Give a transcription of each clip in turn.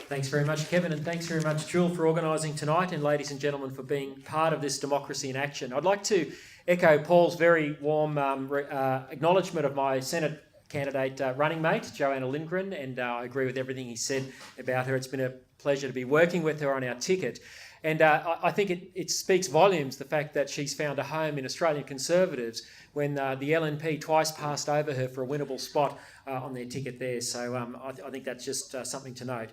Thanks very much, Kevin, and thanks very much, Jewel, for organising tonight, and ladies and gentlemen, for being part of this Democracy in Action. I'd like to echo Paul's very warm acknowledgement of my Senate candidate running mate, Joanna Lindgren, and I agree with everything he said about her. It's been a pleasure to be working with her on our ticket. And I think it speaks volumes, the fact that she's found a home in Australian Conservatives when the LNP twice passed over her for a winnable spot on their ticket there. So I think that's just something to note.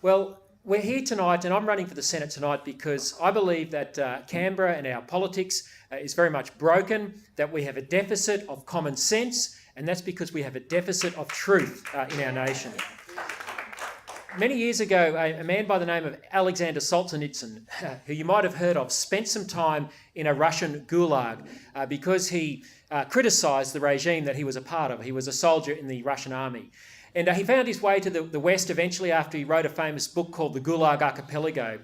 Well, we're here tonight, and I'm running for the Senate tonight because I believe that Canberra and our politics is very much broken, that we have a deficit of common sense, and that's because we have a deficit of truth in our nation. Many years ago, a man by the name of Alexander Solzhenitsyn, who you might have heard of, spent some time in a Russian gulag because he criticised the regime that he was a part of. He was a soldier in the Russian army. And he found his way to the West eventually after he wrote a famous book called The Gulag Archipelago.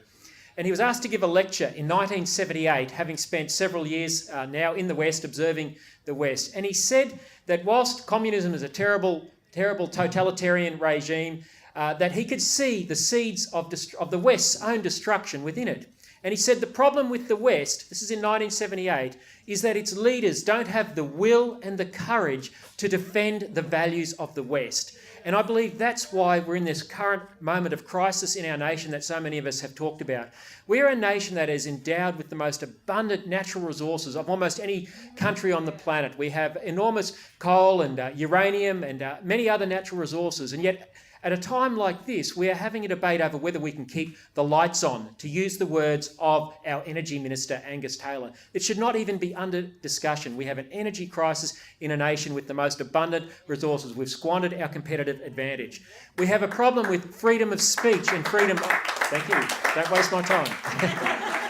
And he was asked to give a lecture in 1978, having spent several years now in the West, observing the West. And he said that whilst communism is a terrible, terrible totalitarian regime, that he could see the seeds of the West's own destruction within it. And he said the problem with the West, this is in 1978, is that its leaders don't have the will and the courage to defend the values of the West. And I believe that's why we're in this current moment of crisis in our nation that so many of us have talked about. We're a nation that is endowed with the most abundant natural resources of almost any country on the planet. We have enormous coal and uranium and many other natural resources, and yet at a time like this, we are having a debate over whether we can keep the lights on, to use the words of our Energy Minister, Angus Taylor. It should not even be under discussion. We have an energy crisis in a nation with the most abundant resources. We've squandered our competitive advantage. We have a problem with freedom of speech and freedom... Thank you. Don't waste my time.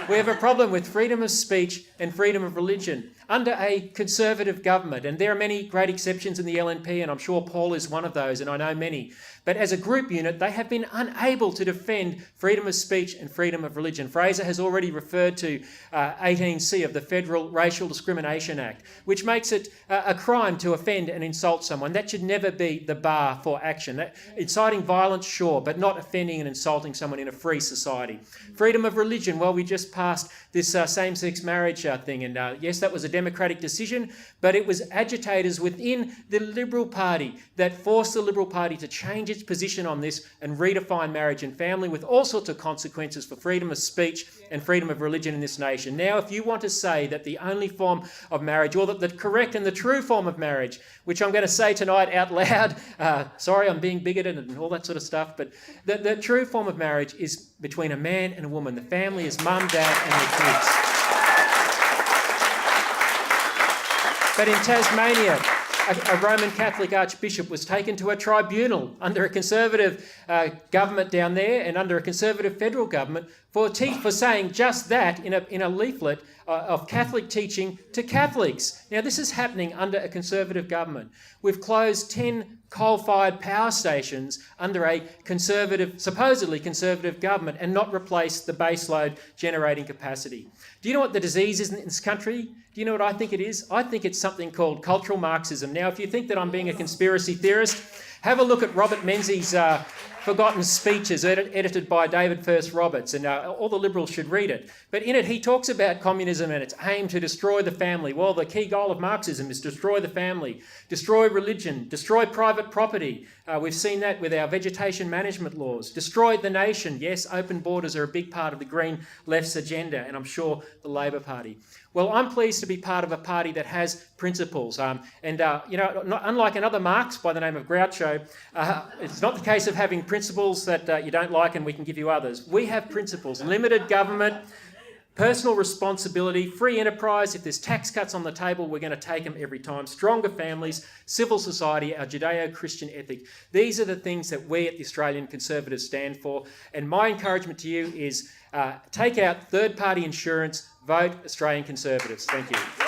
We have a problem with freedom of speech and freedom of religion under a Conservative government. And there are many great exceptions in the LNP, and I'm sure Paul is one of those, and I know many. But as a group unit, they have been unable to defend freedom of speech and freedom of religion. Fraser has already referred to 18C of the Federal Racial Discrimination Act, which makes it a crime to offend and insult someone. That should never be the bar for action. Inciting violence, sure, but not offending and insulting someone in a free society. Freedom of religion, well, we just passed this same-sex marriage thing, and yes, that was a democratic decision, but it was agitators within the Liberal Party that forced the Liberal Party to change its position on this and redefine marriage and family with all sorts of consequences for freedom of speech and freedom of religion in this nation. Now, if you want to say that the only form of marriage, or that the correct and the true form of marriage, which I'm going to say tonight out loud, sorry, I'm being bigoted and all that sort of stuff, but the true form of marriage is between a man and a woman. The family is mum, dad and their kids. But in Tasmania, a Roman Catholic archbishop was taken to a tribunal under a Conservative government down there and under a Conservative federal government for saying just that in a leaflet of Catholic teaching to Catholics. Now, this is happening under a Conservative government. We've closed 10 coal-fired power stations under a supposedly Conservative government and not replaced the baseload generating capacity. Do you know what the disease is in this country? Do you know what I think it is? I think it's something called cultural Marxism. Now, if you think that I'm being a conspiracy theorist, have a look at Robert Menzies' Forgotten Speeches, edited by David First Roberts, and all the Liberals should read it. But in it, he talks about communism and its aim to destroy the family. Well, the key goal of Marxism is destroy the family, destroy religion, destroy private property. We've seen that with our vegetation management laws. Destroy the nation. Yes, open borders are a big part of the Green Left's agenda, and I'm sure the Labor Party. Well, I'm pleased to be part of a party that has principles. Unlike another Marx by the name of Groucho, it's not the case of having principles that you don't like and we can give you others. We have principles: limited government, personal responsibility, free enterprise. If there's tax cuts on the table, we're going to take them every time. Stronger families, civil society, our Judeo-Christian ethic. These are the things that we at the Australian Conservatives stand for. And my encouragement to you is take out third-party insurance, vote Australian Conservatives. Thank you.